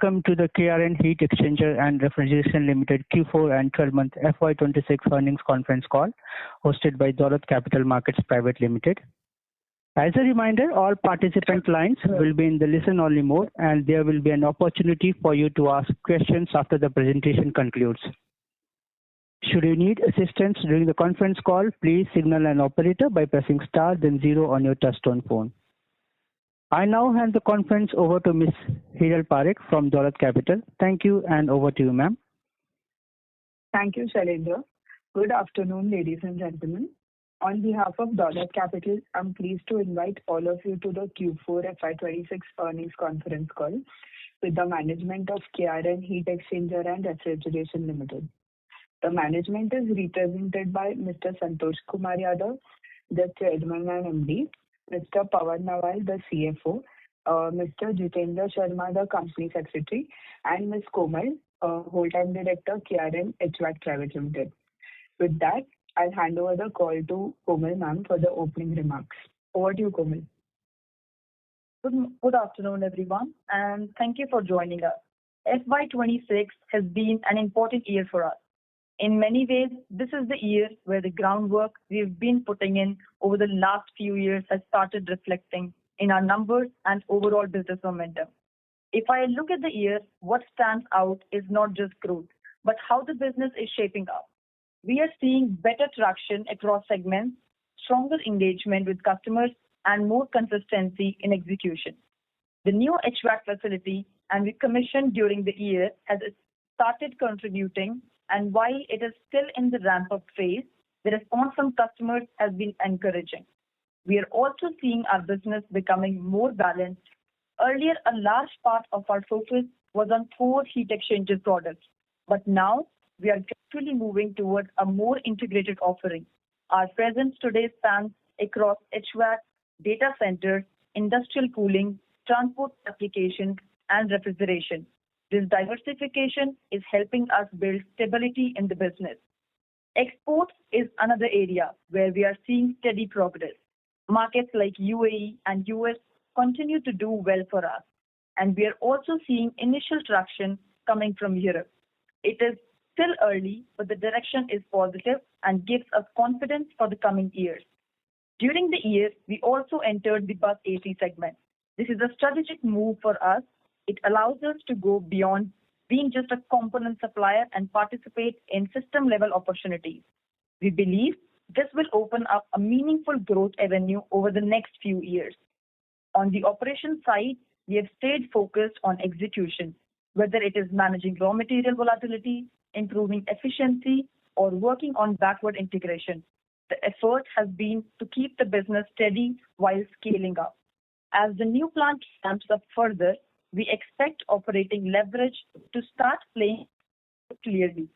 Welcome to the KRN Heat Exchanger and Refrigeration Limited Q4 and 12-month FY26 earnings conference call hosted by Dolat Capital Markets Private Limited. As a reminder, all participant lines will be in the listen-only mode and there will be an opportunity for you to ask questions after the presentation concludes. Should you need assistance during the conference call, please signal an operator by pressing star then 0 on your touchtone phone. I now hand the conference over to Ms. Hiral Parekh from Dolat Capital. Thank you and over to you, ma'am. Thank you, Shailendra. Good afternoon, ladies and gentlemen. On behalf of Dolat Capital, I'm pleased to invite all of you to the Q4 FY26 earnings conference call with the management of KRN Heat Exchanger and Refrigeration Limited. The management is represented by Mr. Santosh Kumar Yadav, the Chairman and MD, Mr. Pawan Nawal, the CFO, Mr. Jitendra Sharma, the Company Secretary, and Ms. Komal, Whole-Time Director, KRN HVAC Private Limited. With that, I'll hand over the call to Komal ma'am for the opening remarks. Over to you, Komal. Good afternoon, everyone, and thank you for joining us. FY26 has been an important year for us. In many ways, this is the year where the groundwork we've been putting in over the last few years has started reflecting in our numbers and overall business momentum. If I look at the year, what stands out is not just growth, but how the business is shaping up. We are seeing better traction across segments, stronger engagement with customers, and more consistency in execution. The new HVAC facility and we commissioned during the year has started contributing, and while it is still in the ramp-up phase, the response from customers has been encouraging. We are also seeing our business becoming more balanced. Earlier, a large part of our focus was on core heat exchanger products, but now we are gradually moving towards a more integrated offering. Our presence today spans across HVAC, data centers, industrial cooling, transport applications, and refrigeration. This diversification is helping us build stability in the business. Exports is another area where we are seeing steady progress. Markets like UAE and US continue to do well for us, and we are also seeing initial traction coming from Europe. It is still early, but the direction is positive and gives us confidence for the coming years. During the year, we also entered the bus AC segment. This is a strategic move for us. It allows us to go beyond being just a component supplier and participate in system-level opportunities. We believe this will open up a meaningful growth avenue over the next few years. On the operation side, we have stayed focused on execution, whether it is managing raw material volatility, improving efficiency, or working on backward integration. The effort has been to keep the business steady while scaling up. As the new plant ramps up further, we expect operating leverage to start playing clearly.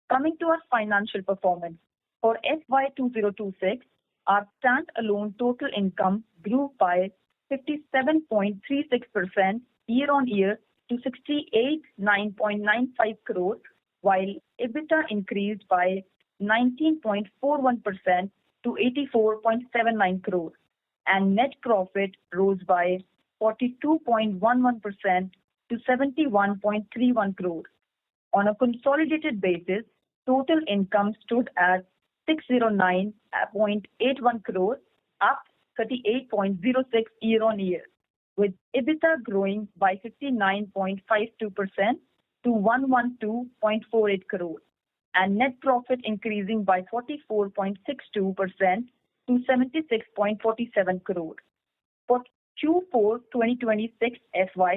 Coming to our financial performance, for FY2026, our standalone total income grew by 57.36% year-on-year to 68,995 crores, while EBITDA increased by 19.41% to 84.79 crores, and net profit rose by 42.11% to 71.31 crores. On a consolidated basis, total income stood at 609.81 crores, up 38.06 year-on-year, with EBITDA growing by 59.52% to 112.48 crores, and net profit increasing by 44.62% to 76.47 crores. For Q4 2026 FY,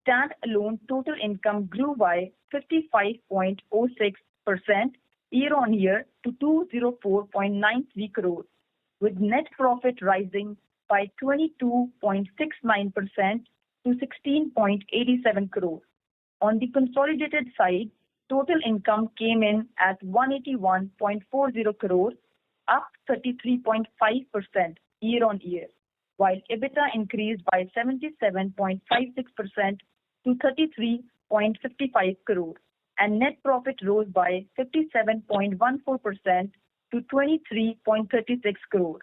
standalone total income grew by 55.06% year-on-year to 204.93 crores, with net profit rising by 22.69% to 16.87 crores. On the consolidated side, total income came in at 181.40 crores, up 33.5% year-on-year, while EBITDA increased by 77.56% to 33.55 crores, and net profit rose by 57.14% to 23.36 crores.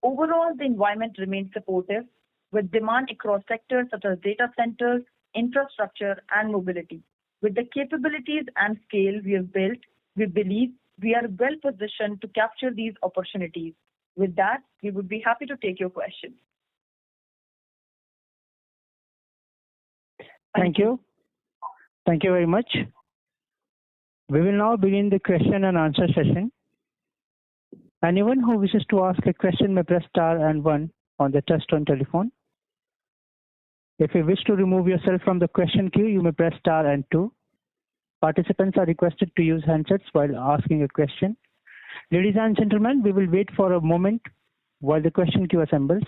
Overall, the environment remains supportive, with demand across sectors such as data centers, infrastructure, and mobility. With the capabilities and scale we have built, we believe we are well positioned to capture these opportunities. With that, we would be happy to take your questions. Thank you. Thank you very much. We will now begin the question and answer session. Anyone who wishes to ask a question may press star and 1 on the touch-tone telephone. If you wish to remove yourself from the question queue, you may press star and 2. Participants are requested to use handsets while asking a question. Ladies and gentlemen, we will wait for a moment while the question queue assembles.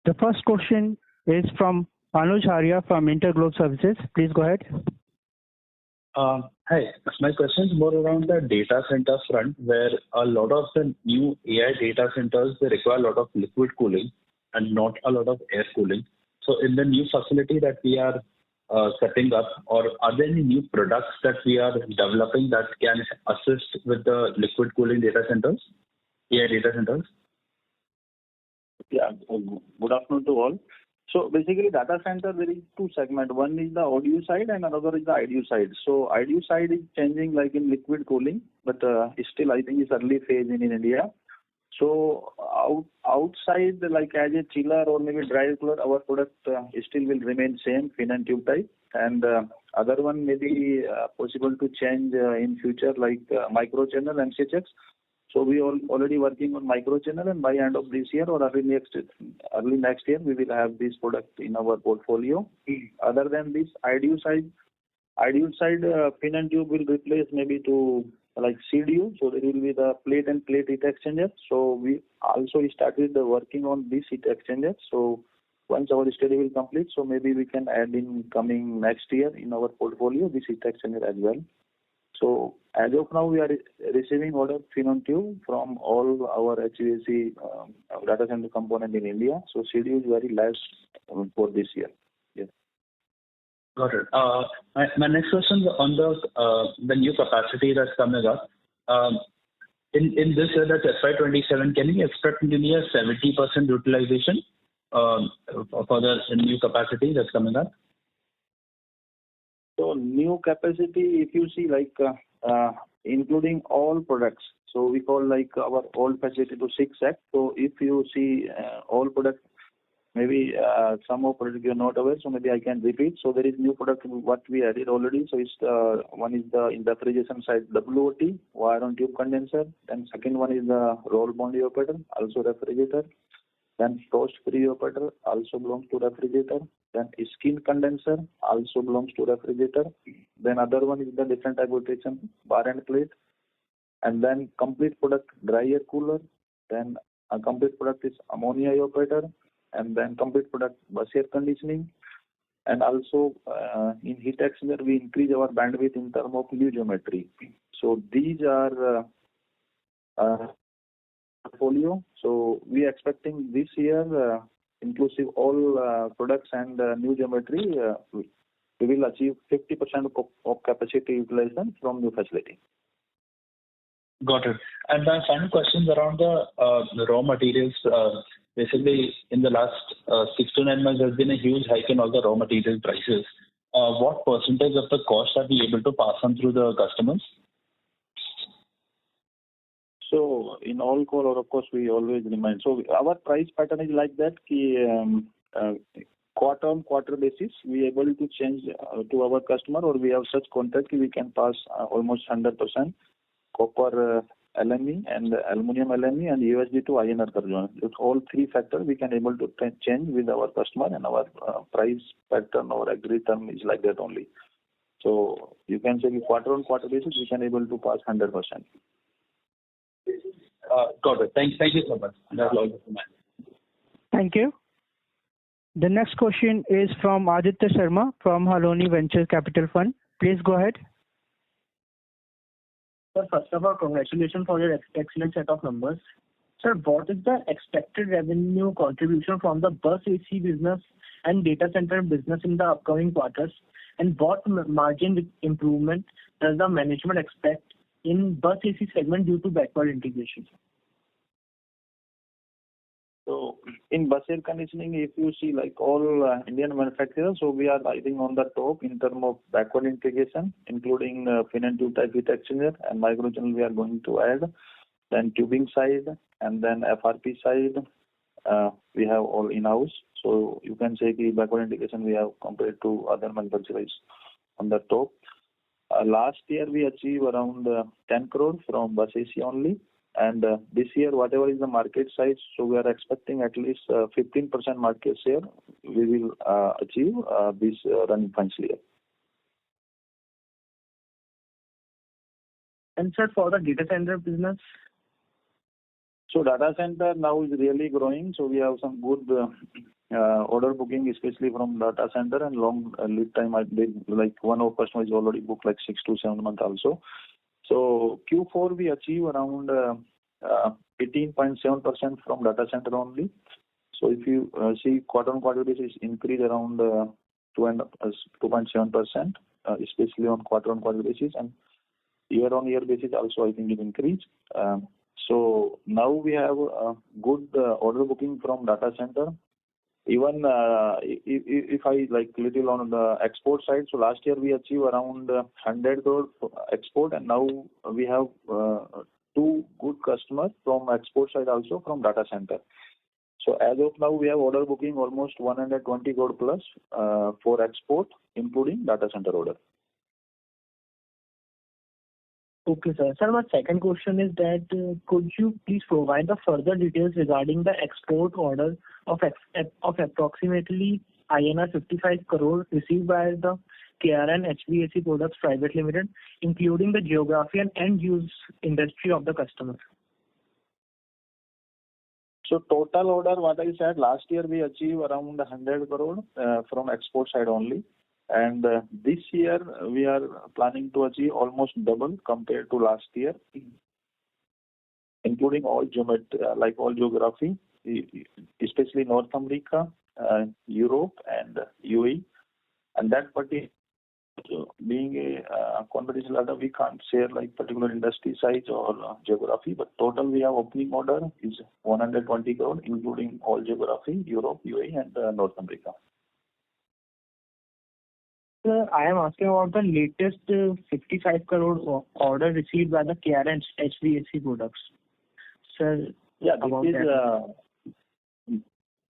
The first question is from Anuj Haria from Interglobe Services. Please go ahead. Hi. My question is more around the data center front, where a lot of the new AI data centers, they require a lot of liquid cooling and not a lot of air cooling. So in the new facility that we are setting up, or are there any new products that we are developing that can assist with the liquid cooling data centers, AI data centers? Yeah, good afternoon to all. So basically, data center, there is two segments. One is the audio side and another is the IDU side. So IDU side is changing like in liquid cooling, but still I think it's early phase in India. So outside, like as a chiller or maybe dry cooler, our product still will remain same, fin and tube type. And other one may be possible to change in future, like micro channel and CHX. So we are already working on micro channel, and by end of this year or early next year, we will have this product in our portfolio. Other than this, IDU side, fin and tube will replace maybe to like CDU. So there will be the plate and plate heat exchanger. So we also started working on this heat exchanger. So once our study will complete, so maybe we can add in coming next year in our portfolio this heat exchanger as well. So as of now, we are receiving order fin and tube from all our HVAC data center component in India. So CDU is very less for this year. Yes. Got it. My next question is on the new capacity that's coming up. In this year, that's FY27, can we expect maybe a 70% utilization for the new capacity that's coming up? So new capacity, if you see like including all products, so we call like our old facility to 6X. So if you see all products, maybe some of products you are not aware, so maybe I can repeat. So there is new product what we added already. So it's one is the in the refrigeration side WOT, wire on tube condenser. Then second one is the roll bond evaporator, also refrigerator. Then frost free evaporator, also belongs to refrigerator. Then skin condenser, also belongs to refrigerator. Then other one is the different type of filtration, bar and plate. And then complete product dry air cooler. Then a complete product is ammonia evaporator. And then complete product bus air conditioning. And also in heat exchanger, we increase our bandwidth in terms of new geometry. So these are portfolio. So we are expecting this year, inclusive all products and new geometry, we will achieve 50% of capacity utilization from new facility. Got it. And my final question is around the raw materials. Basically, in the last 6 to 9 months, there's been a huge hike in all the raw material prices. What percentage of the cost are we able to pass on through the customers? So in all core, of course, we always remind. So our price pattern is like that. Quarter on quarter basis, we are able to change to our customer, or we have such contract we can pass almost 100% copper LME and aluminum LME and USD to INR conversion. With all three factors, we can able to change with our customer, and our price pattern or agree term is like that only. So you can say quarter on quarter basis, we can able to pass 100%. Got it. Thank you so much. That's all for me. Thank you. The next question is from Aditya Sharma from Haloni Venture Capital Fund. Please go ahead. Sir, first of all, congratulations for your excellent set of numbers. Sir, what is the expected revenue contribution from the bus AC business and data center business in the upcoming quarters? And what margin improvement does the management expect in bus AC segment due to backward integration? So in bus air conditioning, if you see like all Indian manufacturers, so we are I think on the top in terms of backward integration, including fin and tube type heat exchanger and micro channel we are going to add. Then tubing side and then FRP side, we have all in-house. So you can say the backward integration we have compared to other manufacturers on the top. Last year we achieved around 10 crore from bus AC only. And this year, whatever is the market size, so we are expecting at least 15% market share we will achieve this running financial year. And sir, for the data center business? So data center now is really growing. So we have some good order booking, especially from data center and long lead time. I believe like one of customer is already booked like 6 to 7 months also. So Q4 we achieve around 18.7% from data center only. So if you see quarter on quarter basis increase around 2.7%, especially on quarter basis, and year on year basis also I think it increased. So now we have a good order booking from data center. Even if I like little on the export side, so last year we achieved around 100 crore export, and now we have 2 good customers from export side also from data center. So as of now we have order booking almost 120 crore plus for export, including data center order. Okay, sir. Sir, my second question is that could you please provide the further details regarding the export order of approximately INR 55 crore received by the KRN HVAC Products Private Limited, including the geography and end use industry of the customer? So total order, what I said, last year we achieved around 100 crore from export side only. And this year we are planning to achieve almost double compared to last year, including all geography, especially North America, Europe, and UAE. And that particular being a competition ladder, we can't share like particular industry size or geography. But total we have opening order is 120 crore, including all geography, Europe, UAE, and North America. Sir, I am asking about the latest 55 crore order received by the KRN HVAC Products. Sir, yeah, this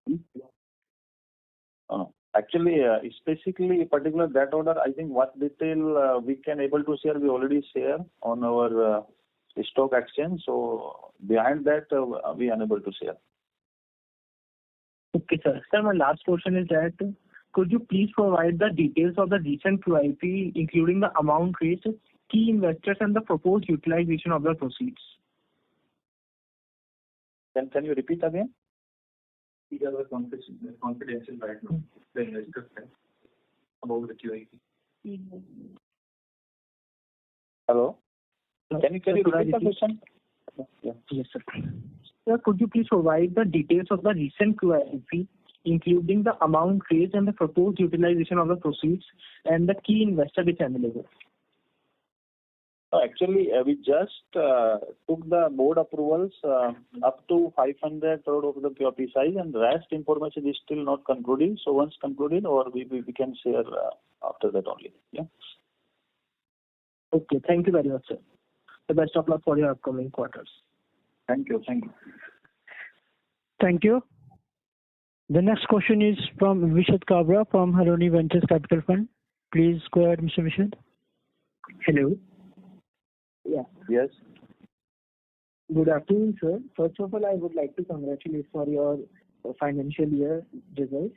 is actually specifically particular that order. I think what detail we can able to share, we already share on our stock exchange. So behind that, we are unable to share. Okay, sir. Sir, my last question is that could you please provide the details of the recent QIP, including the amount raised, key investors, and the proposed utilization of the proceeds? Can you repeat again? We are confidential right now. The investor about the QIP. Hello. Can you repeat the question? Yeah. Yes, sir. Sir, could you please provide the details of the recent QIP, including the amount raised and the proposed utilization of the proceeds, and the key investor is available? Actually, we just took the board approvals up to 500 crore of the QIP size, and the rest information is still not concluded. So once concluded, or we can share after that only. Yeah. Okay. Thank you very much, sir. The best of luck for your upcoming quarters. Thank you. Thank you. The next question is from Vishad Kabra from Haroni Ventures Capital Fund. Please go ahead, Mr. Vishad. Hello. Yeah. Yes. Good afternoon, sir. First of all, I would like to congratulate for your financial year results.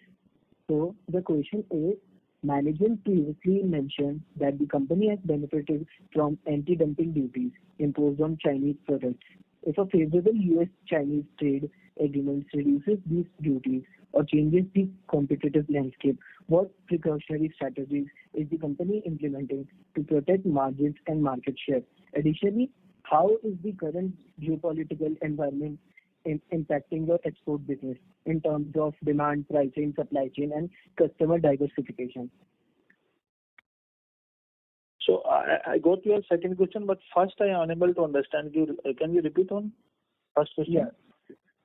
So the question is, management previously mentioned that the company has benefited from anti-dumping duties imposed on Chinese products. If a favorable US-Chinese trade agreement reduces these duties or changes the competitive landscape, what precautionary strategies is the company implementing to protect margins and market share? Additionally, how is the current geopolitical environment impacting your export business in terms of demand, pricing, supply chain, and customer diversification? So I got your second question, but first I am unable to understand you. Can you repeat on first question? Yeah.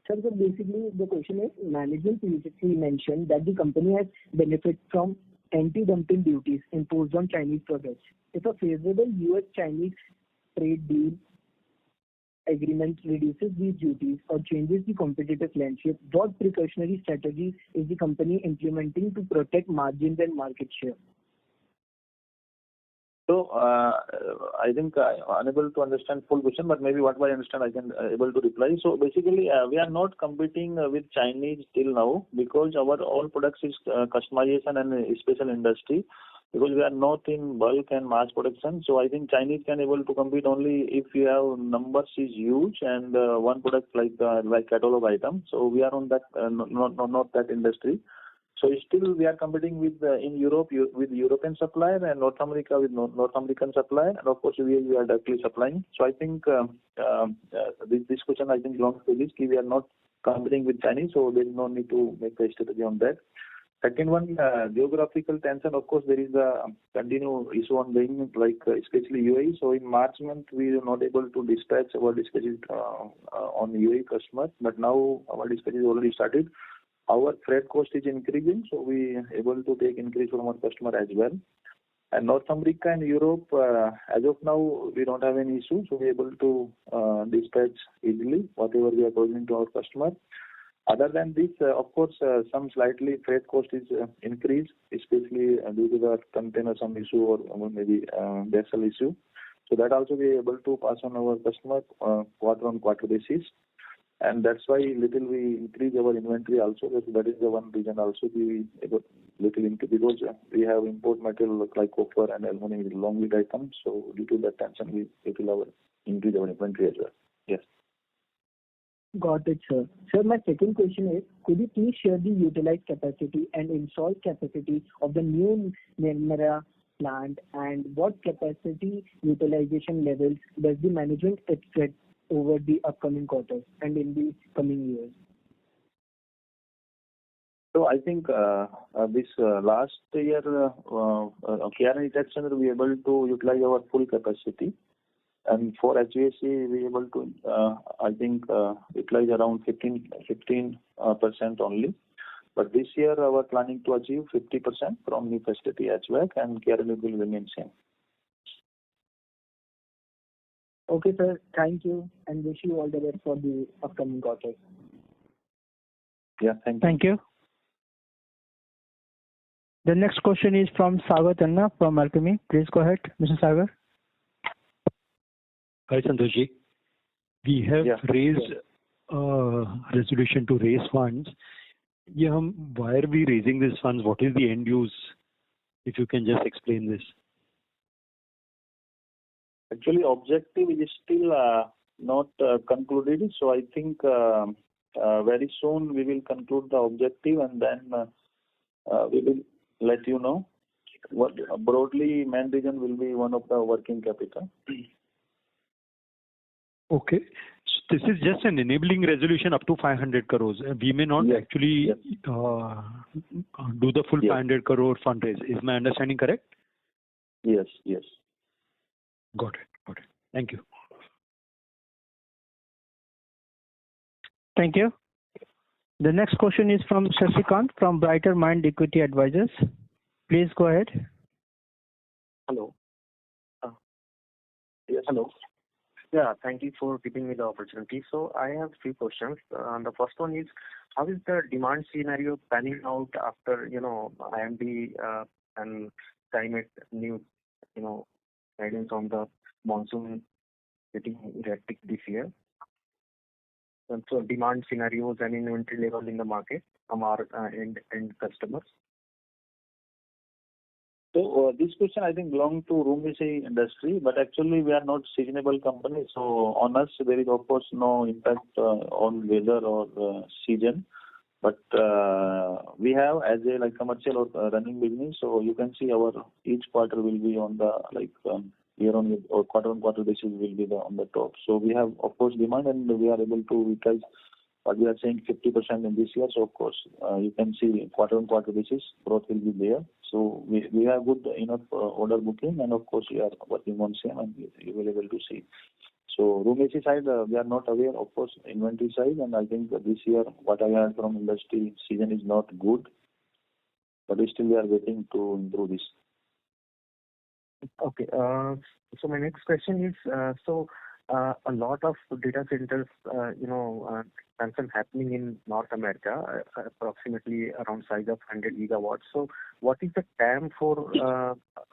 Sir, so basically the question is, management previously mentioned that the company has benefit from anti-dumping duties imposed on Chinese products. If a favorable US-Chinese trade deal agreement reduces these duties or changes the competitive landscape, what precautionary strategies is the company implementing to protect margins and market share? So I think I'm unable to understand full question, but maybe what I understand I can able to reply. So basically, we are not competing with Chinese till now because our all products is customization and a special industry, because we are not in bulk and mass production. So I think Chinese can able to compete only if you have numbers is huge and one product like catalog item. So we are on that not that industry. So still we are competing with in Europe with European supplier and North America with North American supplier, and of course we are directly supplying. So I think this question I think belongs to this. We are not competing with Chinese, so there is no need to make a strategy on that. Second one, geographical tension. Of course, there is a continued issue ongoing, like especially UAE. So in March month, we were not able to dispatch our dispatches on UAE customers, but now our dispatches already started. Our freight cost is increasing, so we able to take increase from our customer as well. And North America and Europe, as of now, we don't have any issue, so we're able to dispatch easily whatever we are providing to our customer. Other than this, of course, some slightly freight cost is increased, especially due to the container some issue or maybe vessel issue. So that also we are able to pass on our customer quarter-on-quarter basis. And that's why little we increase our inventory also. That is the one reason also we able little increase, because we have import material like copper and aluminum long lead items. So due to that tension, we little increase our inventory as well. Yes. Got it, sir. Sir, my second question is, could you please share the utilized capacity and installed capacity of the new Nirmara plant, and what capacity utilization levels does the management expect over the upcoming quarters and in the coming years? So I think this last year, KRN Center we able to utilize our full capacity, and for HVAC we able to I think utilize around 15% only. But this year our planning to achieve 50% from new facility HVAC, and KRN will remain same. Okay, sir. Thank you, and wish you all the best for the upcoming quarters. Yeah, thank you. Thank you. The next question is from Sagar Tanna from Alchemy. Please go ahead, Mr. Sagar. Hi, Santoshji. We have raised resolution to raise funds. Why are we raising these funds? What is the end use? If you can just explain this. Actually, objective is still not concluded. So I think very soon we will conclude the objective, and then we will let you know. What broadly main reason will be one of the working capital. Okay. So this is just an enabling resolution up to 500 crores. We may not actually do the full 500 crore fundraise. Is my understanding correct? Yes. Got it. Thank you. Thank you. The next question is from Shashikant from Brighter Mind Equity Advisors. Please go ahead. Hello. Yes. Hello. Yeah, thank you for giving me the opportunity. So I have three questions. The first one is, how is the demand scenario panning out after IMD and climate new guidance on the monsoon getting erratic this year? And so demand scenarios and inventory level in the market from our end customers. So this question I think belongs to room AC industry, but actually we are not seasonable company. So on us there is of course no impact on weather or season. But we have as a like commercial or running business, so you can see our each quarter will be on the like year on year or quarter on quarter basis will be on the top. So we have of course demand, and we are able to utilize what we are saying 50% in this year. So of course, you can see quarter-on-quarter basis growth will be there. So we have good enough order booking, and of course we are working on same, and you will be able to see. So room AC side, we are not aware, of course, inventory side, and I think that this year what I heard from industry, season is not good, but still we are waiting to improve this. Okay. So my next question is, a lot of data centers, expansion happening in North America, approximately around size of 100 gigawatts. So what is the TAM for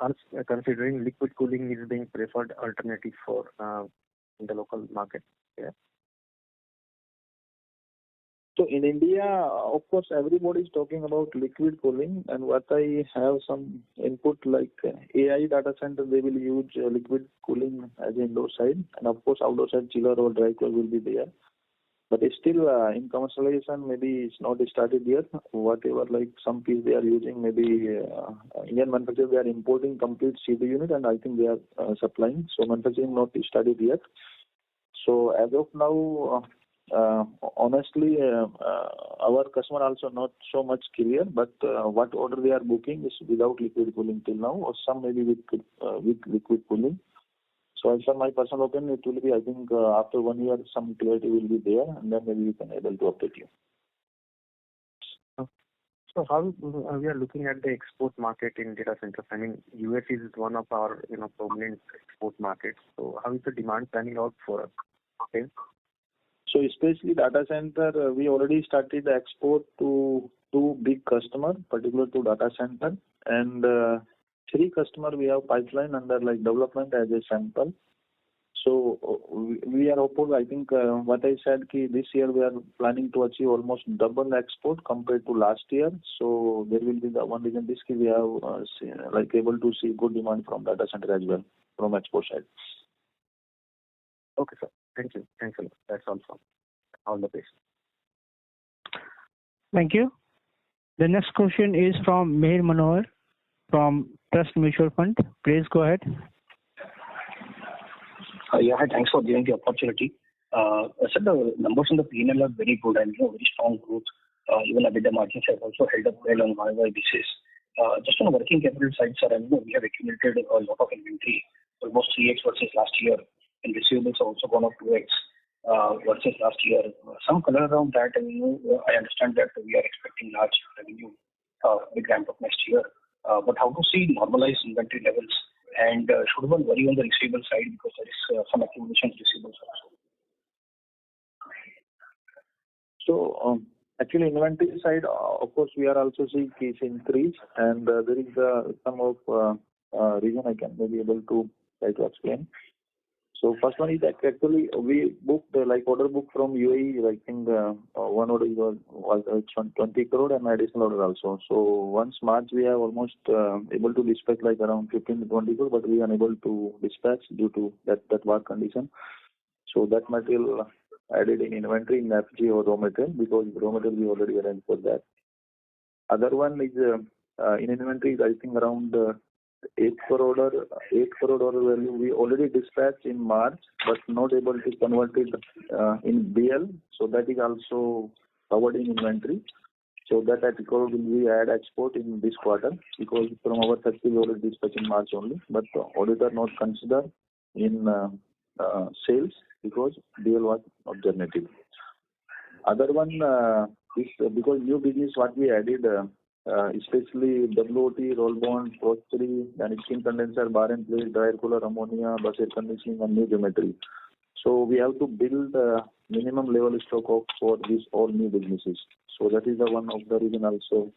us, considering liquid cooling is being preferred alternative for in the local market? Yeah. So in India, of course, everybody is talking about liquid cooling, and what I have some input like AI data center, they will use liquid cooling as indoor side, and of course outdoor side chiller or dry cooler will be there. But it's still in commercialization, maybe it's not started yet. Whatever like some piece they are using, maybe Indian manufacturers they are importing complete CPU unit, and I think they are supplying. So manufacturing not started yet. So as of now. Honestly, our customer also not so much clear, but what order they are booking is without liquid cooling till now, or some maybe with liquid cooling. So as per my personal opinion, it will be, I think, after 1 year, some clarity will be there, and then maybe we can able to update you. So how we are looking at the export market in data centers? I mean, US is one of our prominent export markets. So how is the demand panning out for us? Okay. So especially data center, we already started the export to 2 big customers, particular to data center, and 3 customers we have pipeline under like development as a sample. So we are hopeful. I think what I said, this year we are planning to achieve almost double export compared to last year. So there will be the one reason this we have like able to see good demand from data center as well from export side. Okay, sir. Thank you. Thanks a lot. That's all from all the best. Thank you. The next question is from Mihir Manohar from Trust Mutual Fund. Please go ahead. Yeah, hi, thanks for giving the opportunity. Sir, the numbers in the P&L are very good and very strong growth. Even EBITDA margins have also held up well on YY basis. Just on the working capital side, sir, we have accumulated a lot of inventory, almost 3x versus last year, and receivables have also gone up 2x versus last year. Some color around that, and I understand that we are expecting large revenue, big ramp up next year. But how to see normalized inventory levels, and should one worry on the receivable side because there is some accumulation of receivables also? So actually inventory side, of course, we are also seeing case increase, and there is some of reason I can maybe able to try to explain. So first one is that actually we booked like order book from UAE. I think one order was 20 crore and additional order also. So once March we have almost able to dispatch like around 15 to 20 crore, but we are unable to dispatch due to that work condition. So that material added in inventory in FG or raw material, because raw material we already arranged for that. Other one is in inventory, I think around 8 crore order value we already dispatched in March, but not able to convert it in BL. So that is also covered in inventory. So that article will be add export in this quarter, because from our factory we already dispatched in March only, but auditor not consider in sales because BL was not generated. Other one is because new business what we added, especially WOT, roll bond, post-3, then steam condenser, bar and plate, dryer cooler, ammonia, bus air conditioning, and new geometry. So we have to build minimum level stock of for these all new businesses. So that is the one of the reason also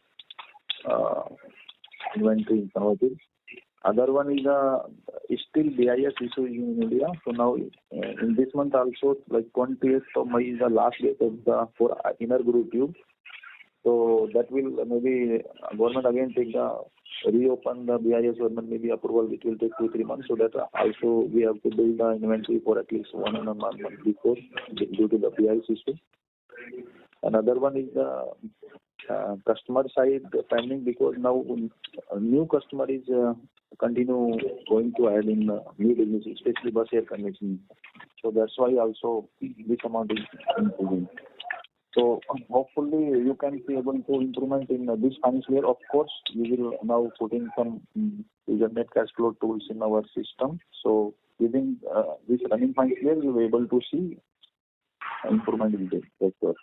inventory converted. Other one is still BIS issue in India. So now in this month also, like 28th of May is the last date of for inner group tube. So that will maybe government again take reopen the BIS government maybe approval, which will take 2-3 months. So that also we have to build the inventory for at least 1 month before due to the BIS issue. Another one is the customer side pending, because now a new customer is continue going to add in new business, especially bus air conditioning. So that's why also this amount is improving. So hopefully you can be able to improvement in this financial year. Of course, we will now put in some net cash flow tools in our system. So within this running financial year, we will be able to see improvement in this. That's all.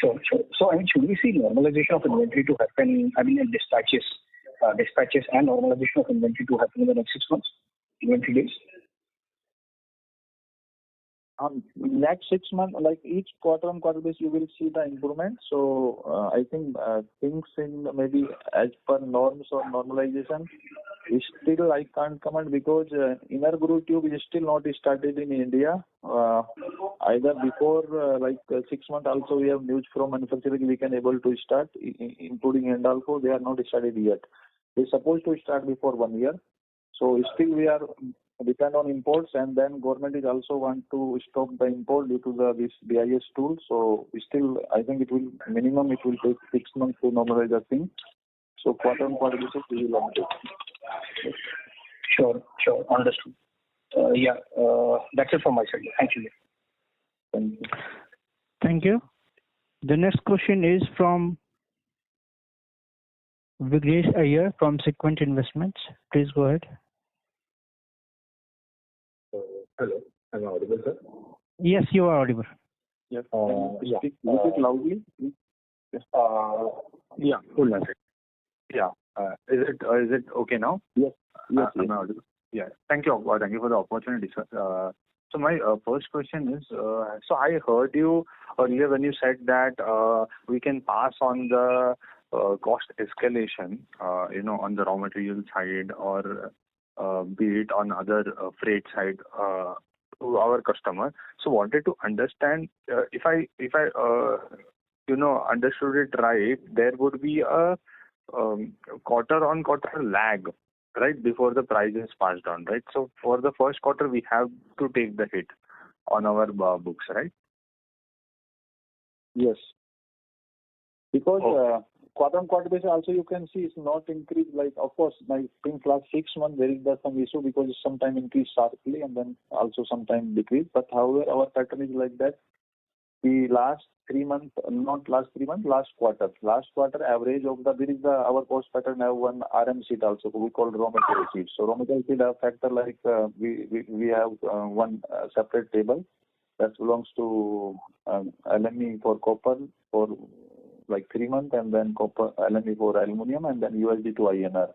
Sure. So, should we see normalization of inventory to happen, in dispatches and normalization of inventory to happen in the next 6 months, inventory days? Next 6 months, like each quarter on quarter basis, you will see the improvement. So I think things in maybe as per norms or normalization, still I can't comment because inner groove tube is still not started in India. Either before 6 months also we have news from manufacturing we can able to start, including Hindalco, they are not started yet. They supposed to start before 1 year. So still we are depend on imports, and then government is also want to stop the import due to this BIS tool. So still I think it will take 6 months to normalize the thing. So quarter on quarter basis we will update. Sure, understood. That's it from my side. Thank you. Thank you. The next question is from Vignesh Iyer from Sequent Investments. Please go ahead. Hello, am I audible, sir? Yes, you are audible. Yes. Speak a little bit loudly, please. Yeah, hold on a second. Yeah. Is it okay now? Yes. Am I audible? Yeah. Thank you. Thank you for the opportunity, sir. So my first question is, so I heard you earlier when you said that we can pass on the cost escalation, on the raw material side or be it on other freight side to our customer. So wanted to understand if I understood it right, there would be a quarter on quarter lag, right, before the price is passed on, right? So for the first quarter we have to take the hit on our books, right? Yes. Because quarter on quarter basis also you can see it's not increased. Like of course, I think last 6 months there is some issue because it sometimes increased sharply and then also sometimes decreased. But however, our pattern is like that. The last 3 months, not last 3 months, last quarter average of our cost pattern have one RM sheet also we call raw material sheet. So raw material sheet have factor like we have one separate table that belongs to LME for copper for like 3 months, and then copper LME for aluminium, and then USD to INR.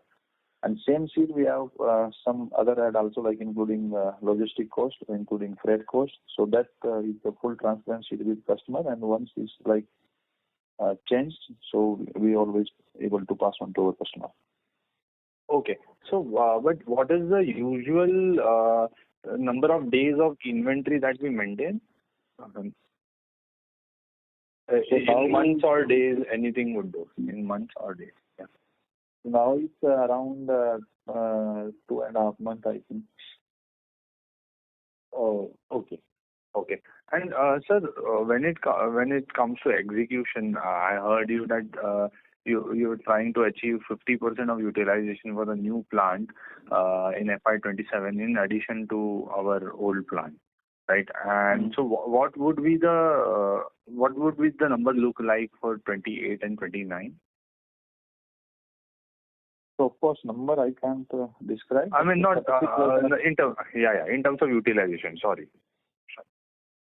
And same sheet we have some other add also, like including logistic cost, including freight cost. So that is the full transparency with customer, and once it's like changed, so we always able to pass on to our customer. Okay. So but what is the usual number of days of inventory that we maintain? In months or days, anything would do. In months or days. Yeah. Now it's around 2.5 months, I think. Oh, okay. And sir, when it comes to execution, I heard you that you're trying to achieve 50% of utilization for the new plant in FY27 in addition to our old plant. Right, and so what would be the number look like for 28 and 29? So of course, number I can't describe. I mean, not in terms of utilization. Sorry.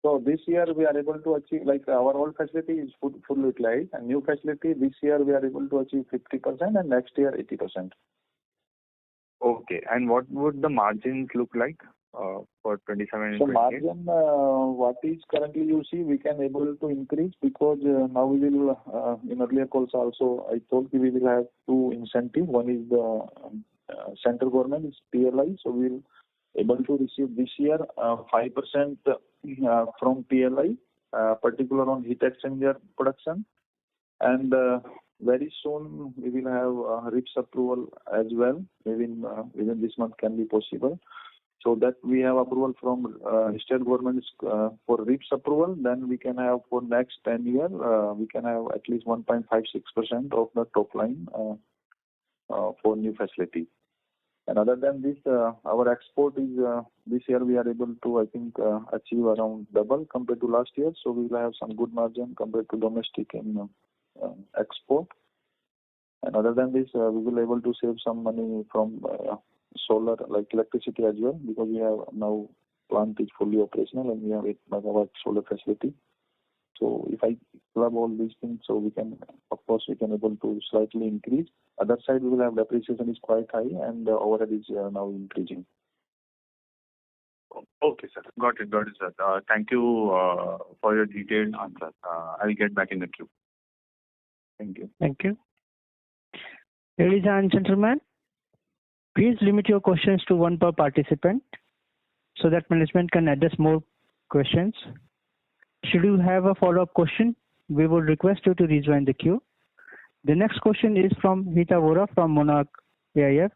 So this year we are able to achieve, like our old facility is full utilized, and new facility this year we are able to achieve 50% and next year 80%. Okay, and what would the margins look like for 27 and 28? So margin, what is currently you see, we can able to increase because now we will, in earlier calls also, I told you we will have two incentives. One is the central government, is PLI, so we will able to receive this year 5% from PLI, particular on heat exchanger production. And very soon we will have RIPS approval as well. Within this month can be possible. So that we have approval from state government for RIPS approval. Then we can have for next 10 years, we can have at least 1.56% of the top line for new facility. And other than this, our export is this year we are able to, I think, achieve around double compared to last year. So we will have some good margin compared to domestic in export. And other than this, we will be able to save some money from solar, like electricity as well, because we have now plant is fully operational and we have 8 megawatt solar facility. So if I club all these things, so we can, of course, we can able to slightly increase. Other side, we will have depreciation is quite high and overhead is now increasing. Okay, sir. Got it, sir. Thank you for your detailed answer. I'll get back in the queue. Thank you. Thank you. Ladies and gentlemen, please limit your questions to one per participant so that management can address more questions. Should you have a follow-up question, we would request you to rejoin the queue. The next question is from Hita Vora from Monarch AIF.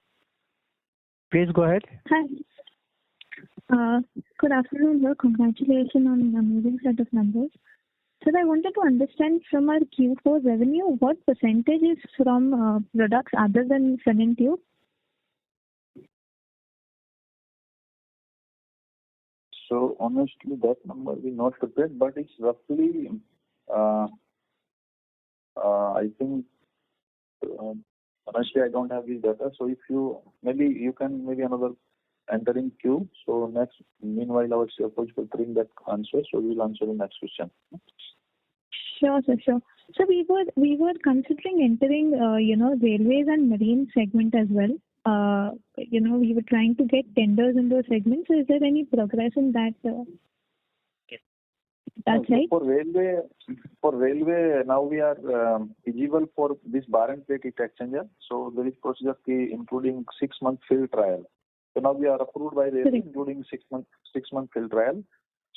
Please go ahead. Hi. Good afternoon, sir. Congratulations on an amazing set of numbers. Sir, I wanted to understand from our Q4 revenue, what percentage is from products other than sun and tube? So honestly, that number we not prepared, but it's roughly, I think, honestly, I don't have this data. So if you can another entering queue. So next, meanwhile, our CFO is preparing that answer. So we will answer the next question. Sure, sir. Sure. So we were considering entering, railways and marine segment as well. We were trying to get tenders in those segments. So is there any progress in that? That's right. For railway, now we are eligible for this bar and plate heat exchanger. So there is procedure including 6-month field trial. So now we are approved by railway, including 6-month field trial.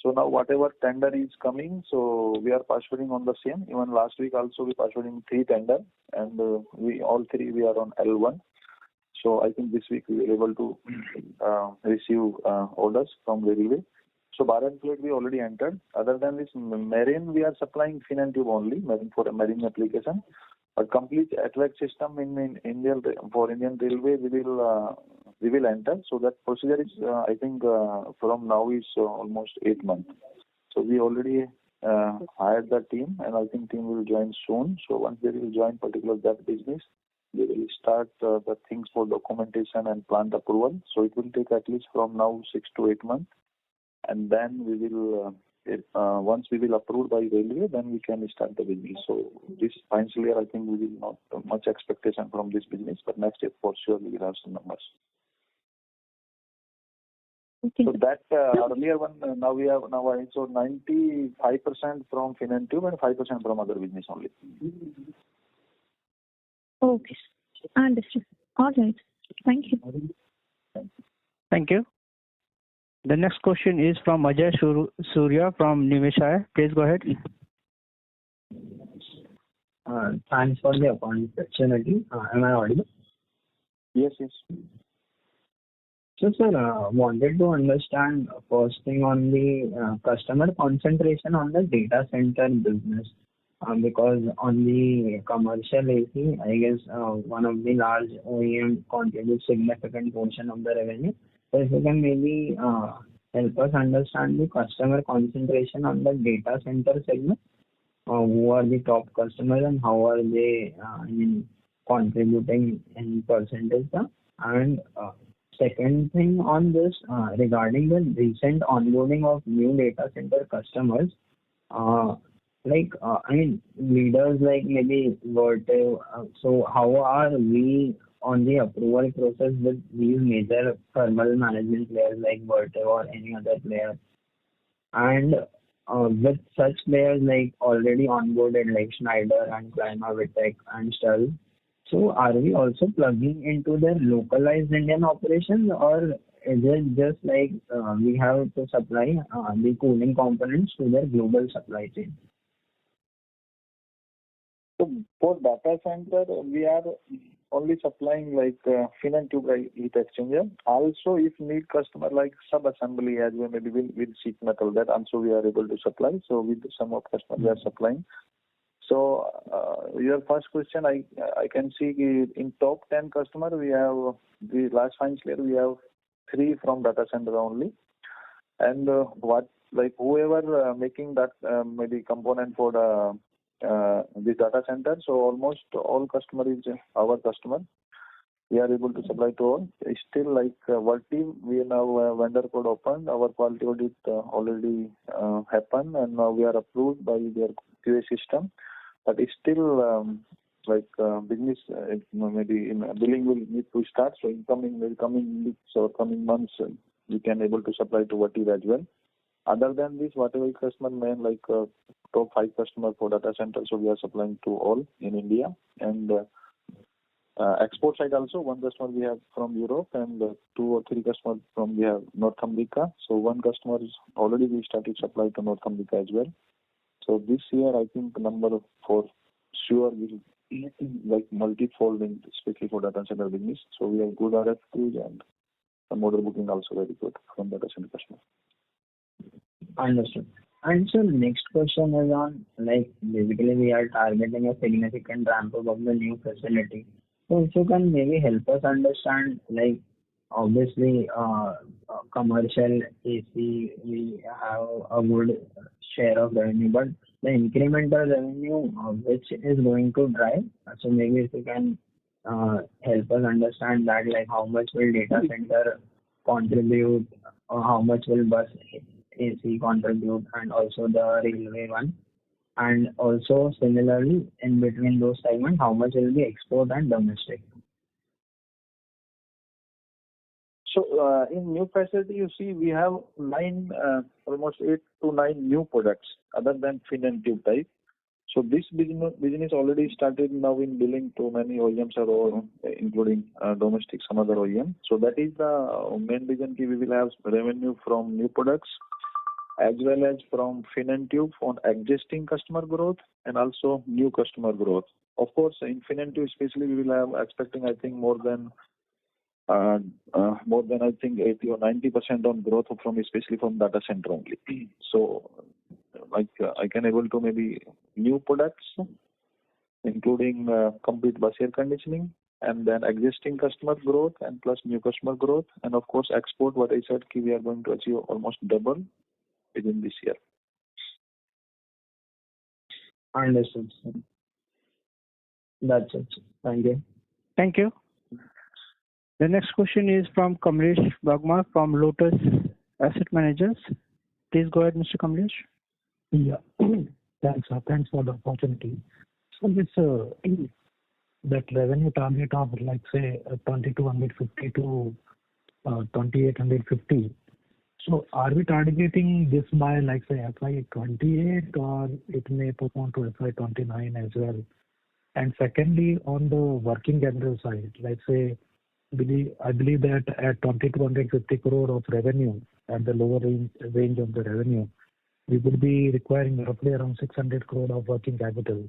So now whatever tender is coming, so we are pursuing on the same. Even last week also we pursuing 3 tender, and we are on L1. So I think this week we will able to receive orders from railway. So bar and plate we already entered. Other than this, marine we are supplying fin and tube only, for a marine application. But complete HVAC system in Indian Railway we will enter. So that procedure is I think from now is almost 8 months. So we already hired the team, and I think team will join soon. So once they will join particular that business, they will start the things for documentation and plant approval. So it will take at least from now 6 to 8 months. And then we will, once we will approved by railway, then we can start the business. So this financial year, I think we will not much expectation from this business, but next year for sure we will have some numbers. Okay. So that earlier one, now we have so 95% from fin and tube and 5% from other business only. Okay. Understood. All right. Thank you. Thank you. The next question is from Ajay Surya from Niveshaay. Please go ahead. Thanks for the opportunity. Am I audible? Yes. So, sir, wanted to understand first thing on the customer concentration on the data center business. Because on the commercial AC, I guess one of the large OEM contributes significant portion of the revenue. So if you can maybe help us understand the customer concentration on the data center segment, who are the top customers and how are they contributing in percentage term? And second thing on this, regarding the recent onboarding of new data center customers, leaders like maybe Vertiv, so how are we on the approval process with these major thermal management players like Vertiv or any other player? And with such players like already onboarded like Schneider and Climavitek and Stull, so are we also plugging into their localized Indian operations, or is it just like we have to supply the cooling components to their global supply chain? So for data center, we are only supplying like fin and tube heat exchanger. Also, if need customer like sub-assembly as well, maybe with sheet metal, that also we are able to supply. So with some of customers we are supplying. So your first question, I can see in top 10 customer we have the last financial year we have 3 from data center only, and what like whoever making that maybe component for the data center. So almost all customer is our customer. We are able to supply to all. It's still like our team, we now vendor code open. Our quality audit already happened, and now we are approved by their QA system. But it's still business, maybe in billing will need to start. So in coming weeks or coming months, we can able to supply to what is as well. Other than this, whatever customer main like top 5 customer for data center, so we are supplying to all in India. And export side also, 1 customer we have from Europe, and 2 or 3 customers from we have North America. So 1 customer is already we started supply to North America as well. So this year I think the number for sure will be like multi-fold, especially for data center business. So we have good RFQs and some order booking also very good from data center customers. Understood. And so next question is on, like, basically we are targeting a significant ramp up of the new facility. So if you can maybe help us understand, like, obviously commercial AC we have a good share of revenue, but the incremental revenue which is going to drive. So maybe if you can help us understand that, like how much will data center contribute, or how much will bus AC contribute, and also the railway one. And also similarly in between those segments, how much will be export and domestic? So in new facility, you see we have 9, almost 8 to 9 new products other than fin and tube type. So this business already started now in billing to many OEMs or including domestic, some other OEM. So that is the main reason we will have revenue from new products as well as from fin and tube on existing customer growth and also new customer growth. Of course, in fin and tube especially, we will have expecting I think more than I think 80 or 90% on growth from especially from data center only. So like I can able to maybe new products including complete bus air conditioning, and then existing customer growth and plus new customer growth, and of course export. What I said, we are going to achieve almost double within this year. Understood. That's it. Thank you. Thank you. The next question is from Kamlesh Bagma from Lotus Asset Managers. Please go ahead, Mr. Kamlesh. Yeah. Thanks. Thanks for the opportunity. So this that revenue target of like say 2250 to 2850. So are we targeting this by like say FY28, or it may postpone to FY29 as well? And secondly, on the working capital side, like say, I believe that at 2250 crore of revenue, at the lower range of the revenue, we would be requiring roughly around 600 crore of working capital.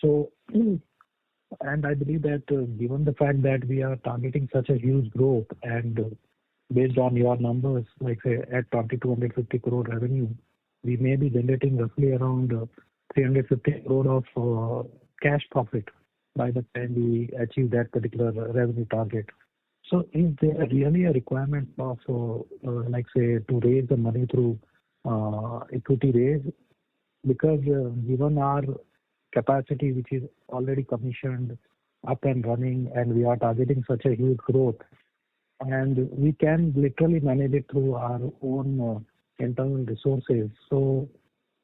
So, and I believe that given the fact that we are targeting such a huge growth, and based on your numbers, like say at 2250 crore revenue, we may be generating roughly around 350 crore of cash profit by the time we achieve that particular revenue target. So is there really a requirement of like say to raise the money through equity raise? Because given our capacity which is already commissioned, up and running, and we are targeting such a huge growth, and we can literally manage it through our own internal resources. So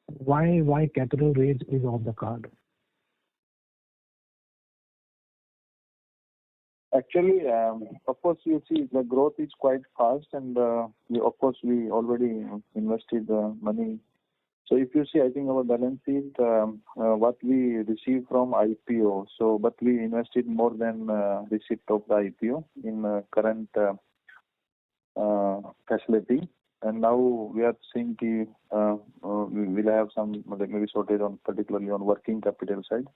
why capital raise is on the card? Actually, of course, you see the growth is quite fast, and of course we already invested money. So if you see, I think our balance sheet, what we received from IPO. So, but we invested more than receipt of the IPO in current facility, and now we are seeing we will have some maybe shortage on particularly on working capital side.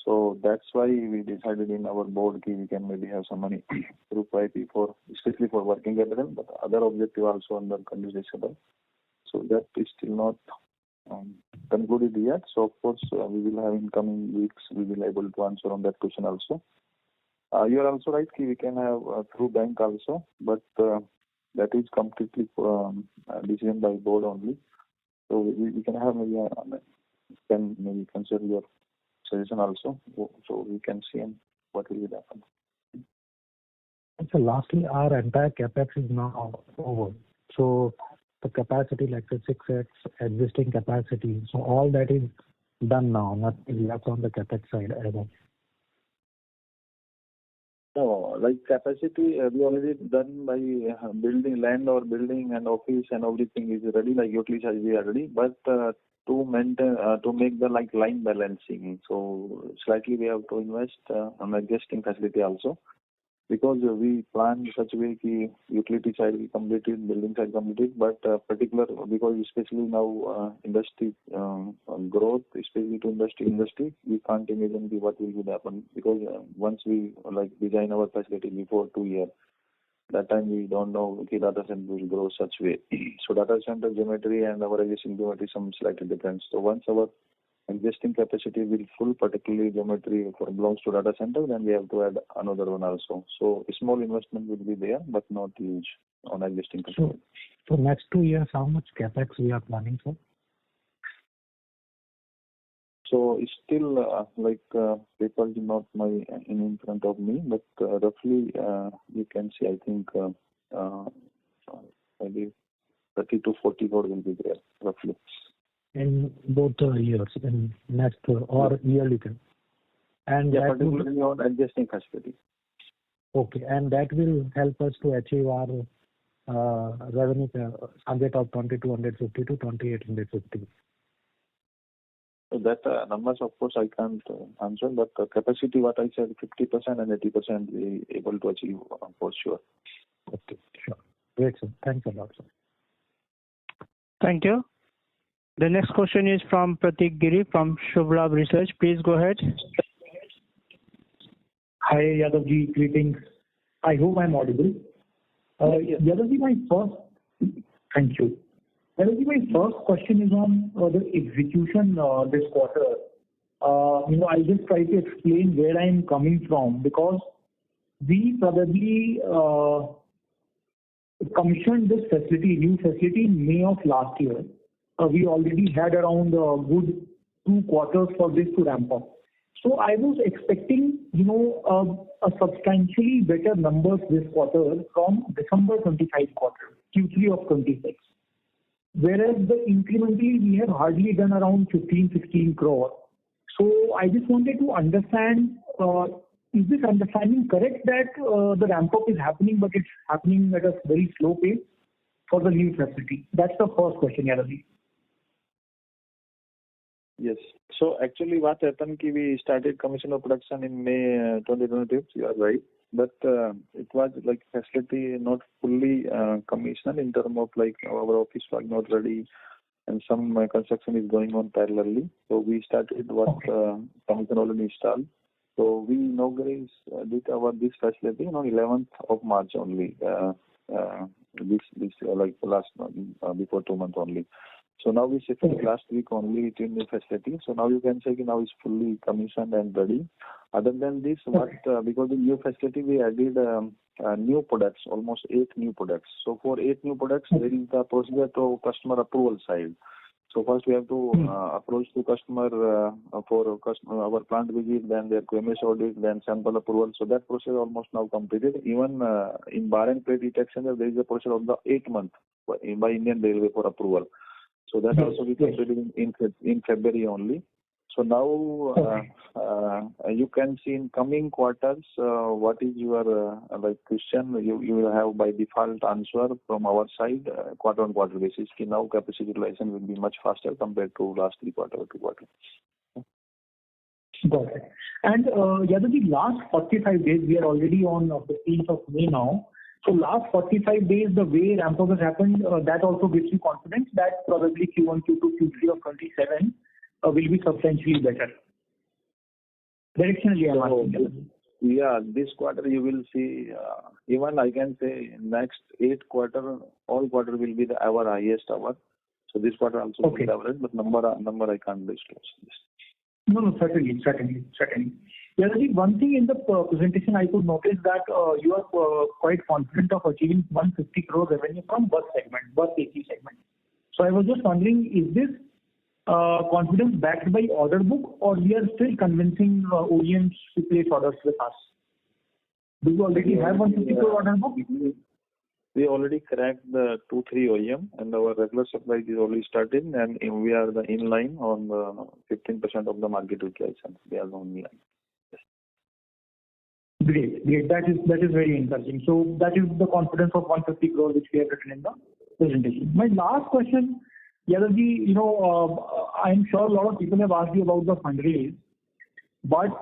So that's why we decided in our board we can maybe have some money through IP for especially for working capital, but other objective also under consideration. So that is still not concluded yet. So of course, we will have in coming weeks, we will able to answer on that question also. You are also right, we can have through bank also, but that is completely decision by board only. So we can have maybe can maybe consider your suggestion also. So we can see what will happen. And so lastly, our entire capex is now over. So the capacity, like the 6x existing capacity, so all that is done now. Nothing left on the capex side ever. No, like capacity, we already done by building land or building and office and everything is ready, like utility is ready. But to maintain, to make the like line balancing, so slightly we have to invest on existing facility also. Because we plan such a way that utility side we completed, building side completed, but particular because especially now industry growth, especially to industry, we can't imagine what will happen because once we like design our facility before 2 years, that time we don't know if data center will grow such way. So data center geometry and our existing geometry some slightly different. So once our existing capacity will full, particularly geometry for belongs to data center, then we have to add another one also. So a small investment will be there, but not huge on existing capacity. So next 2 years, how much capex we are planning for? So it's still paper is not in front of me, but roughly you can see I think maybe 30 to 40 crore will be there roughly. In both years, in next or yearly term. And yeah, that particularly on existing facility. Okay, and that will help us to achieve our revenue target of 2,250 to 2,850. So that numbers, of course, I can't answer, but capacity, what I said, 50% and 80% we able to achieve for sure. Okay, sure. Great, sir. Thanks a lot, sir. Thank you. The next question is from Pratik Giri from Shubhlab Research. Please go ahead. Hi, Yadavji. Greetings. I hope I'm audible. Yadavji, thank you. Yadavji, my first question is on the execution this quarter. I'll just try to explain where I'm coming from because we probably commissioned this new facility in May of last year. We already had around a good 2 quarters for this to ramp up. So I was expecting, a substantially better numbers this quarter from December 25 quarter, Q3 of 26. Whereas incrementally we have hardly done around 15-16 crore. So I just wanted to understand, is this understanding correct that the ramp up is happening, but it's happening at a very slow pace for the new facility? That's the first question, Yadavji. Yes. So actually what happened we started commission of production in May 2022, you are right. But it was like facility not fully commissioned in terms of like our office was not ready and some construction is going on parallelly. So we started what commission already installed. So we inaugurated this facility on 11th of March only. This like last month, before 2 months only. So now we shifted last week only to new facility. So now you can say now it's fully commissioned and ready. Other than this, because the new facility we added new products, almost 8 new products. So for 8 new products, there is the procedure to customer approval side. So first we have to approach the customer for our plant visit, then their QMS audit, then sample approval. So that process almost now completed. Even in bar and plate heat exchanger, there is a process of the 8 months by Indian Railway for approval. So that also we completed in February only. So now you can see in coming quarters what is your question. You will have by default answer from our side quarter on quarter basis. Now capacity utilization will be much faster compared to last 3 quarter or 2 quarter. Got it. And Yadavji, last 45 days, we are already on 15th of May now. So last 45 days, the way ramp up has happened, that also gives you confidence that probably Q1, Q2, Q3 of 27 will be substantially better. Directionally, I'm asking. Yeah, this quarter you will see, even I can say next 8 quarter, all quarter will be our highest hour. So this quarter also we average, but number I can't disclose. No, certainly. Yadav, one thing in the presentation I could notice that you are quite confident of achieving 150 crore revenue from bus AC segment. So I was just wondering, is this confidence backed by order book, or we are still convincing OEMs to place orders with us? Do you already have 150 crore order book? We already cracked the 2-3 OEM, and our regular supply is already started, and we are in line on the 15% of the market utilization. We are on line. Yes. Great. That is very encouraging. So that is the confidence of 150 crore which we have written in the presentation. My last question, Yadav, I'm sure a lot of people have asked you about the fundraise, but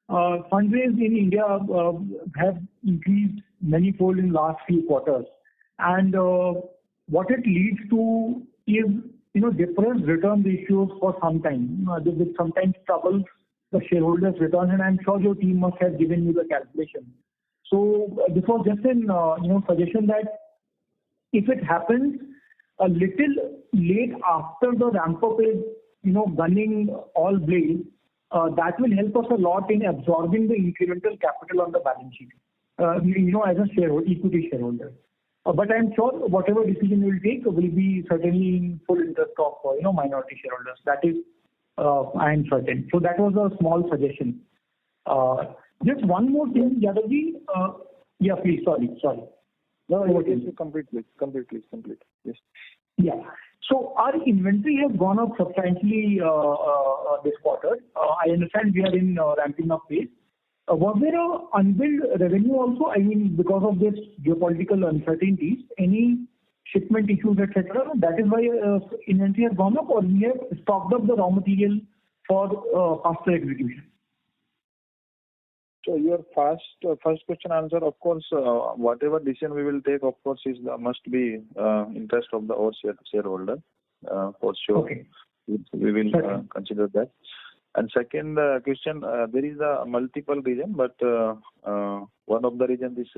fundraise in India have increased manifold in last few quarters, and what it leads to is depressed return ratios for some time, which sometimes troubles the shareholders' return, and I'm sure your team must have given you the calculation. So this was just an suggestion that if it happens a little late after the ramp up is gunning all blades, that will help us a lot in absorbing the incremental capital on the balance sheet. As a equity shareholder. But I'm sure whatever decision you will take will be certainly in full interest of minority shareholders. That is, I am certain. So that was a small suggestion. Just one more thing, Yadav. Yeah, please. Sorry. No, yes, complete. Yes. Yeah. So our inventory has gone up substantially this quarter. I understand we are in ramping up phase. Was there a unbilled revenue also? I mean, because of this geopolitical uncertainties, any shipment issues, etc. That is why inventory has gone up, or we have stocked up the raw material for faster execution. So your first question answer, of course, whatever decision we will take, of course, must be interest of our shareholder, for sure. Okay. We will consider that. And second question, there is a multiple reason, but one of the reasons is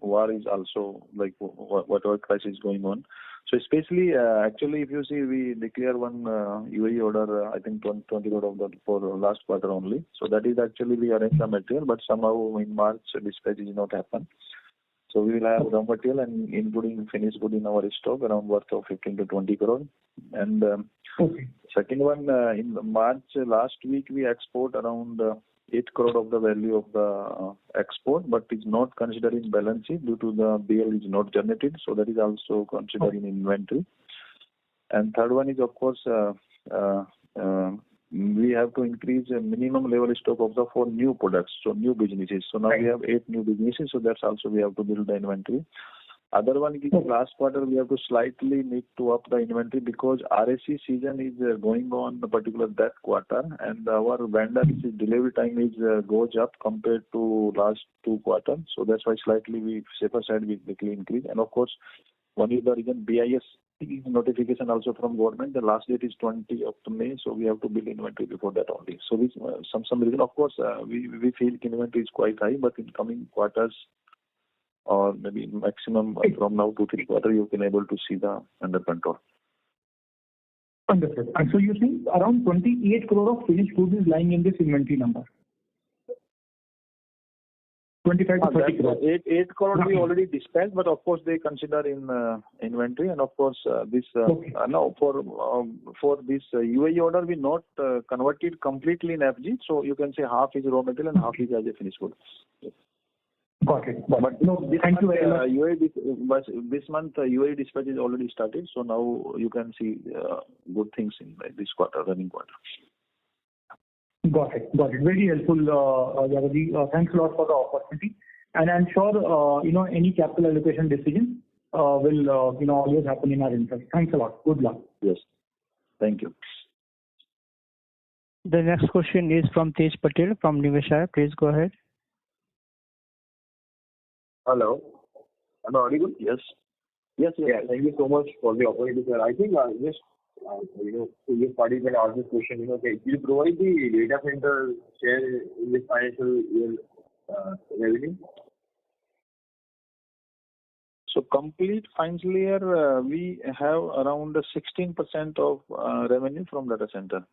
war is also like whatever crisis going on. So especially, actually, if you see, we declare one UAE order, I think 20 crore for last quarter only. So that is actually we arrange the material, but somehow in March dispatch is not happen. So we will have raw material and including finished good in our stock around worth of 15 to 20 crore. And second one, in March last week we export around 8 crore of the value of the export, but is not considered in balance sheet due to the BL is not generated. So that is also considered in inventory. And third one is, of course, we have to increase a minimum level stock of the 4 new products, so new businesses. So now we have 8 new businesses, so that's also we have to build the inventory. Other one is last quarter we have to slightly need to up the inventory because RAC season is going on particular that quarter, and our vendor delivery time is goes up compared to last 2 quarters. So that's why slightly we safer side we quickly increase. And of course, one is the reason BIS notification also from government. The last date is 20th of May, so we have to build inventory before that only. So this some reason, of course, we feel inventory is quite high, but in coming quarters or maybe maximum from now to 3 quarters, you can able to see the under control. Understood. And so you think around 28 crore of finished goods is lying in this inventory number. 25 to 30 crore. 8 crore we already dispatched, but of course they consider in inventory, and of course this no for this UAE order we not converted completely in FG, so you can say half is raw material and half is as a finished good. Yes. Got it. But no, thank you very much. This month UAE dispatch is already started, so now you can see good things in this quarter, running quarter. Got it. Very helpful, Yadav. Thanks a lot for the opportunity. And I'm sure, any capital allocation decision will, always happen in our interest. Thanks a lot. Good luck. Yes. Thank you. The next question is from Tej Patel from Niveshaay. Please go ahead. Hello. Am I audible? Yes. Yeah, thank you so much for the opportunity, sir. I think just previous participant asked this question, okay, you provide the data center share in this financial year revenue? So complete financial year, we have around 16% of revenue from data center.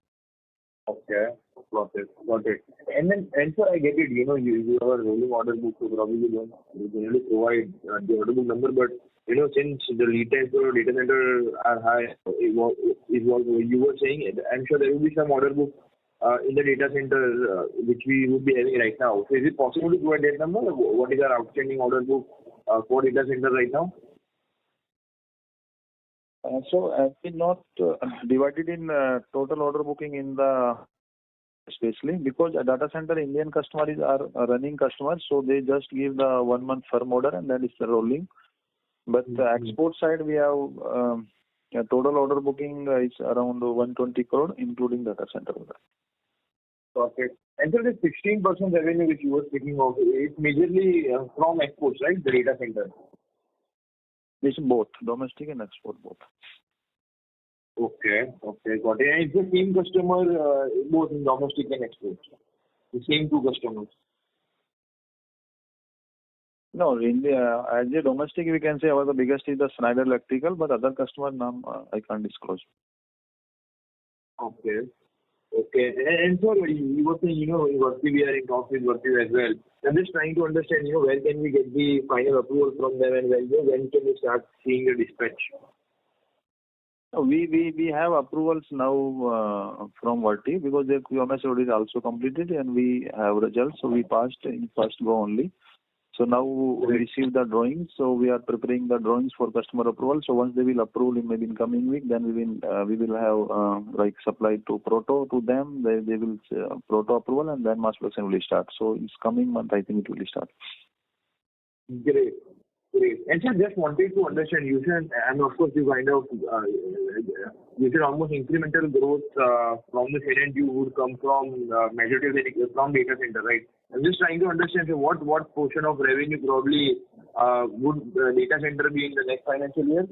Okay. Got it. Got it. And sir, I get it. You have a rolling order book, so probably you don't generally provide the order book number. But since the lead times for data center are high, is what you were saying. I'm sure there will be some order book in the data center which we would be having right now. So is it possible to provide that number? What is our outstanding order book for data center right now? So have we not divided in total order booking in the especially because a data center Indian customers are running customers, so they just give the 1 month firm order and then it's rolling. But the export side we have total order booking is around 120 crore including data center order. Got it. And so the 16% revenue which you were speaking of, it's majorly from exports, right? The data center. It's both domestic and export both. Okay, got it. And it's the same customer both in domestic and export. The same two customers. No, India as a domestic we can say our the biggest is the Schneider Electrical, but other customer name I can't disclose. Okay. And so you were saying, Verti we are in talks with Verti as well. I'm just trying to understand, where can we get the final approval from them and when can we start seeing the dispatch? We have approvals now from Verti because their QMS audit is also completed and we have results. So we passed in first go only. So now we received the drawings. So we are preparing the drawings for customer approval. So once they will approve in maybe in coming week, then we will have supply to Proto to them. They will Proto approval and then mass production will start. So it's coming month I think it will start. Great. And sir, just wanted to understand, you said, and of course you kind of, you said almost incremental growth from the parent you would come from majority from data center, right? I'm just trying to understand what portion of revenue probably would data center be in the next financial year?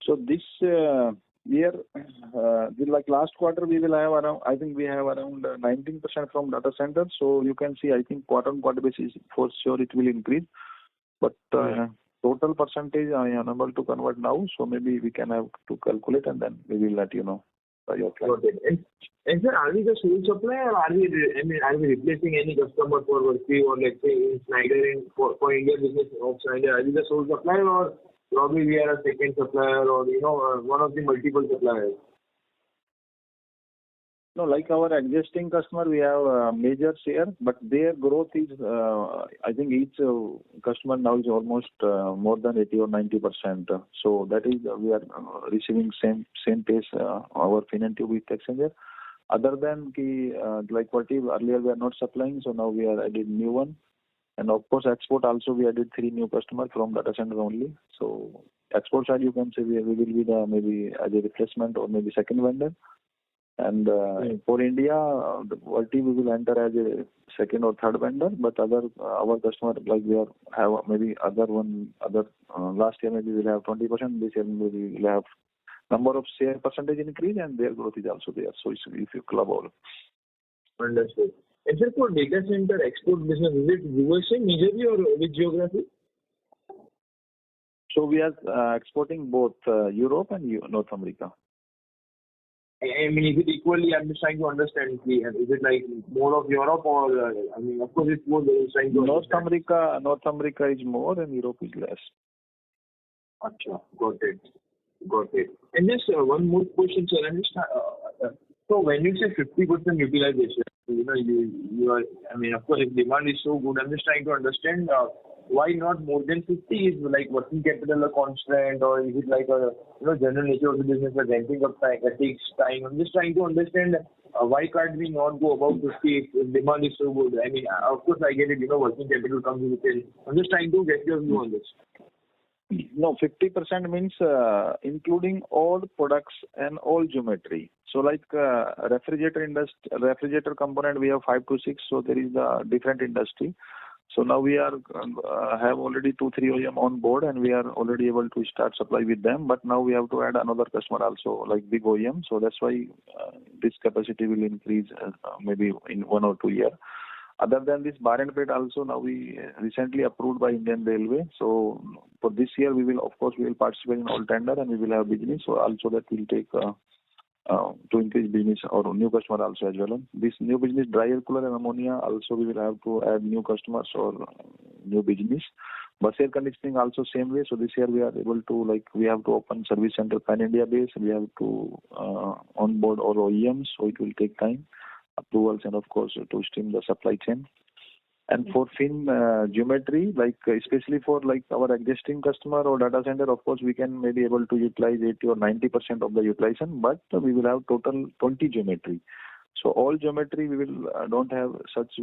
So this year, like last quarter, we will have around, I think we have around 19% from data center. So you can see, I think quarter-on-quarter basis, for sure it will increase. But total percentage I am unable to convert now. So maybe we can have to calculate and then we will let you know by your client. And sir, are we the sole supplier or are we replacing any customer for Verti or let's say in Schneider for India business of Schneider? Are we the sole supplier or probably we are a second supplier or one of the multiple suppliers? No, like our existing customer, we have a major share, but their growth is, I think each customer now is almost more than 80 or 90%. So that is, we are receiving same pace our Finentube with Exchanger. Other than like Verti, earlier we are not supplying, so now we are added new one. And of course, export also we added 3 new customers from data center only. So export side, you can say we will be the maybe as a replacement or maybe second vendor. And for India, the Verti we will enter as a second or third vendor. But our customer like we have maybe last year maybe we'll have 20%. This year maybe we'll have number of share percentage increase and their growth is also there. So if you club all. Understood. And sir, for data center export business, is it USA majorly or which geography? So we are exporting both Europe and North America. I mean, is it equally? I'm just trying to understand. Is it like more of Europe or, of course it's more trying to North America is more and Europe is less. Achha, got it. And just one more question, sir. So when you say 50% utilization, you are, of course, if demand is so good, I'm just trying to understand why not more than 50? Is like working capital a constant or is it like a general nature of the business, like ramping up time, it takes time? I'm just trying to understand why can't we not go above 50 if demand is so good? Of course, I get it, working capital comes with it. I'm just trying to get your view on this. No, 50% means including all products and all geometry. So like refrigerator component, we have 5 to 6. So there is a different industry. So now we are have already 2-3 OEM on board and we are already able to start supply with them. But now we have to add another customer also, like big OEM. So that's why this capacity will increase maybe in 1 or 2 years. Other than this, bar and plate also now we recently approved by Indian Railway. So for this year, we will participate in all tender and we will have business. So also that will take to increase business or new customer also as well. This new business, dry air cooler and ammonia, also we will have to add new customers or new business. Bus air conditioning also same way. So this year we are able to we have to open service center pan India base. We have to onboard all OEMs. So it will take time, approvals, and of course to stream the supply chain. And for fin geometry, especially for our existing customer or data center, of course we can maybe able to utilize 80 or 90% of the utilization, but we will have total 20 geometry. So all geometry we will don't have such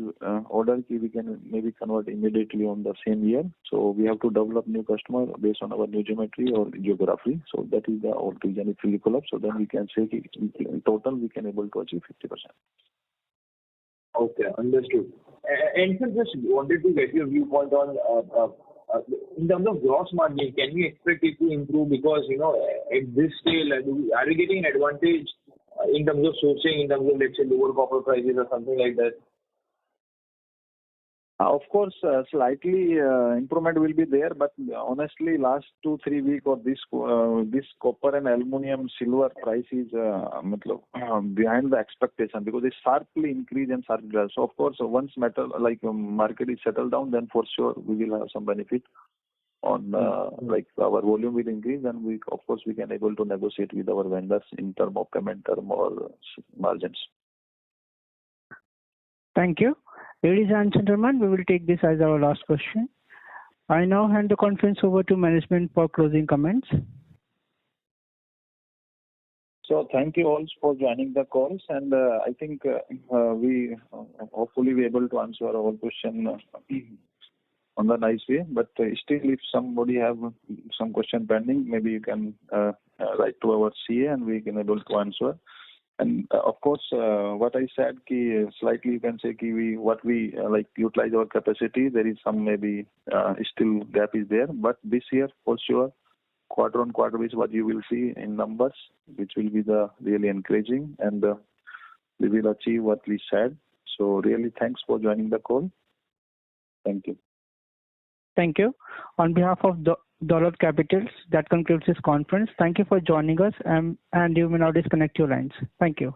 order we can maybe convert immediately on the same year. So we have to develop new customer based on our new geometry or geography. So that is the old reason it will pull up. So then we can say in total we can able to achieve 50%. Okay, understood. And sir, just wanted to get your viewpoint on in terms of gross margin, can we expect it to improve? Because, at this scale, are we getting an advantage in terms of sourcing, in terms of, let's say, lower copper prices or something like that? Of course, slightly improvement will be there, but honestly, last 2-3 weeks or this copper and aluminum silver price is behind the expectation because it's sharply increased and sharply down. So of course, once metal market is settled down, then for sure we will have some benefit on our volume will increase, and we can able to negotiate with our vendors in term of payment term or margins. Thank you. Ladies and gentlemen, we will take this as our last question. I now hand the conference over to management for closing comments. So thank you all for joining the calls, and I think we hopefully be able to answer all question on the nice way. But still, if somebody have some question pending, maybe you can write to our CA and we can able to answer. And of course, what I said, slightly you can say we utilize our capacity. There is some maybe still gap is there, but this year for sure, quarter on quarter is what you will see in numbers, which will be the really encouraging, and we will achieve what we said. So really, thanks for joining the call. Thank you. Thank you. On behalf of Dolat Capitals, that concludes this conference. Thank you for joining us, and you may now disconnect your lines. Thank you.